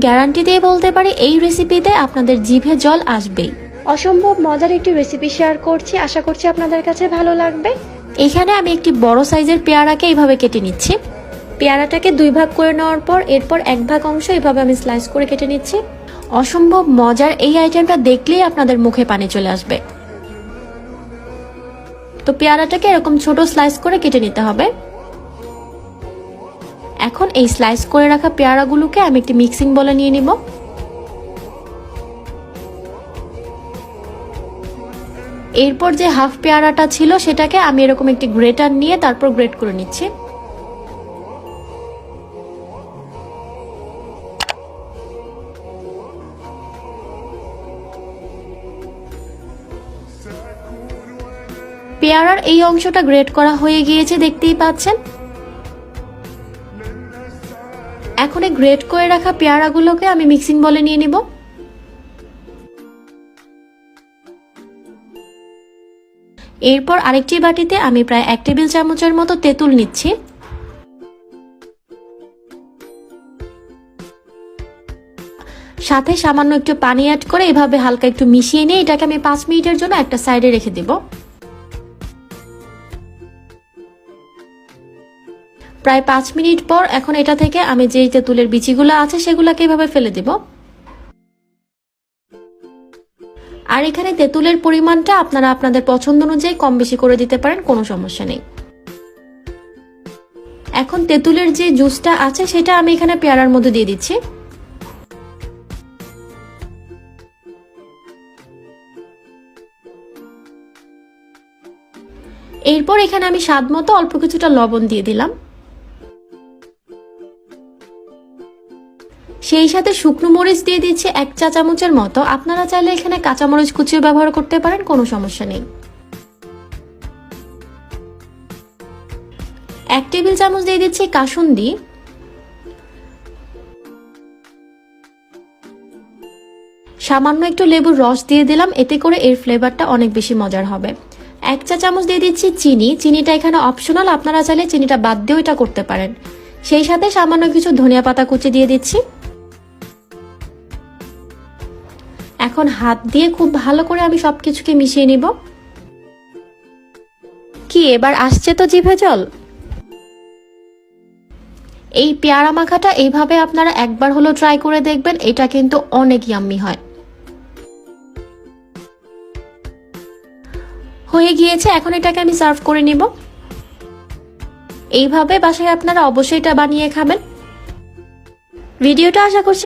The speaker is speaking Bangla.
গ্যারান্টি দিয়ে বলতে পারি এই রেসিপিতে আপনাদের জিভে জল আসবেই। অসম্ভব মজার একটি রেসিপি শেয়ার করছি, আশা করছি আপনাদের কাছে ভালো লাগবে। এখানে আমি একটি বড় সাইজের পেয়ারাকে এইভাবে কেটে নিচ্ছি। পেয়ারাটাকে 2 ভাগ করে নেওয়ার পর এরপর 1 ভাগ অংশ এইভাবে আমি স্লাইস করে কেটে নিচ্ছি। অসম্ভব মজার এই আইটেমটা দেখলেই আপনাদের মুখে পানি চলে আসবে। তো পেয়ারাটাকে এরকম ছোট স্লাইস করে কেটে নিতে হবে। এখন এই স্লাইস করে রাখা পেয়ারাগুলোকে আমি একটি মিক্সিং বলে নিয়ে নিব। এরপর যে হাফ পেয়ারাটা ছিল সেটাকে আমি এরকম একটি গ্রেটার নিয়ে তারপর গ্রেট করে নিচ্ছি। পেয়ারার এই অংশটা গ্রেট করা হয়ে গিয়েছে, দেখতেই পাচ্ছেন। এখন এই গ্রেট করে রাখা পেয়ারাগুলোকে আমি মিক্সিং বলে নিয়ে নিব। এরপর আরেকটি বাটিতে আমি প্রায় 1 টেবিল চামচের মতো তেঁতুল নিচ্ছি। সাথে সামান্য একটু পানি অ্যাড করে এভাবে হালকা একটু মিশিয়ে নিয়ে এটাকে আমি 5 মিনিটের জন্য একটা সাইডে রেখে দিব। প্রায় 5 মিনিট পর এখন এটা থেকে আমি যে তেঁতুলের বিচিগুলো আছে সেগুলোকে এভাবে ফেলে দেব। আর এখানে তেঁতুলের পরিমাণটা আপনারা আপনাদের পছন্দ অনুযায়ী কম বেশি করে দিতে পারেন, কোনো সমস্যা নেই। এখন তেঁতুলের যে জুসটা আছে সেটা আমি এখানে পেয়ারার মধ্যে দিয়ে দিচ্ছি। এরপর এখানে আমি স্বাদ মতো অল্প কিছুটা লবণ দিয়ে দিলাম। সেই সাথে শুকনো মরিচ দিয়ে দিচ্ছি 1 চা চামচের মতো। আপনারা চাইলে এখানে কাঁচা মরিচ কুচিও ব্যবহার করতে পারেন, কোনো সমস্যা নেই। 1 টেবিল চামচ দিয়ে দিচ্ছি কাসুন্দি। সামান্য একটু লেবুর রস দিয়ে দিলাম, এতে করে এর ফ্লেভারটা অনেক বেশি মজার হবে। 1 চা চামচ দিয়ে দিচ্ছি চিনি। চিনিটা এখানে অপশনাল, আপনারা চাইলে চিনিটা বাদ দিয়েও এটা করতে পারেন। সেই সাথে সামান্য কিছু ধনিয়া পাতা কুচি দিয়ে দিচ্ছি। এখন হাত দিয়ে খুব ভালো করে আমি সবকিছুকে মিশিয়ে নিব। কি এবার আসছে তো জিভে জল? এই পেয়ারা মাখাটা এইভাবে আপনারা একবার হলো ট্রাই করে দেখবেন, এটা কিন্তু অনেক ইয়াম্মি হয়। হয়ে গিয়েছে, এখন এটাকে আমি সার্ভ করে নিব। এইভাবে বাসায় আপনারা অবশ্যই এটা বানিয়ে খাবেন। ভিডিওটা আশা করছি